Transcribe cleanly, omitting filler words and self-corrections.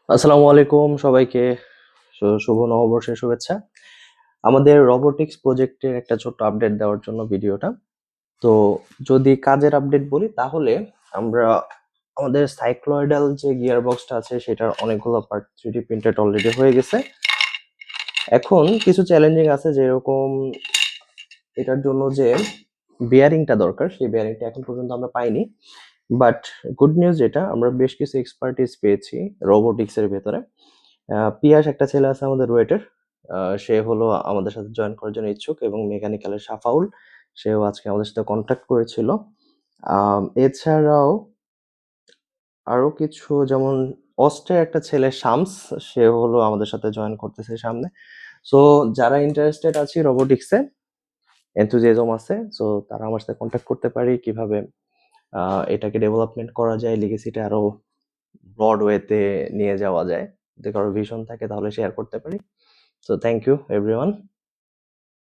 আসসালামু আলাইকুম সবাইকে। শুভ নববর্ষের শুভেচ্ছা। আমাদের রোবোটিক্স প্রজেক্টের একটা ছোট্ট আপডেট দেওয়ার জন্য ভিডিওটা। তো যদি কাজের আপডেট বলি তাহলে আমরা আমাদের সাইক্লয়েডাল যে গিয়ার বক্সটা আছে সেটার অনেকগুলো পার্ট 3D প্রিন্টেড অলরেডি হয়ে গেছে। এখন কিছু চ্যালেঞ্জিং আছে, যেরকম এটার জন্য যে বিয়ারিংটা দরকার সেই বিয়ারিংটা এখন পর্যন্ত আমরা পাইনি। বাট গুড নিউজ, যেটা আমরা বেশ কিছু এক্সপার্টিস পেয়েছি রোবোটিক্সের ভেতরে। পিয়াস একটা ছেলে আছে আমাদের রুয়েটের, সে হলো আমাদের সাথে জয়েন করার জন্য ইচ্ছুক, এবং মেকানিক্যালের সাফাউল, সেও আজকে আমাদের সাথে কন্ট্যাক্ট করেছিল। এছাড়াও আরো কিছু, যেমন অস্ট্রের একটা ছেলে শামস, সে হলো আমাদের সাথে জয়েন করতেছে সামনে। সো যারা ইন্টারেস্টেড আছে রোবোটিক্সে, এনথুজিয়াজম আছে, সো তারা আমার সাথে কন্ট্যাক্ট করতে পারি কিভাবে এটাকে ডেভেলপমেন্ট করা যায়, লিগেসিটা আরো ব্রড ওয়েতে নিয়ে যাওয়া যায়। যদি কারো ভিশন থাকে তাহলে শেয়ার করতে পারি। So thank you everyone.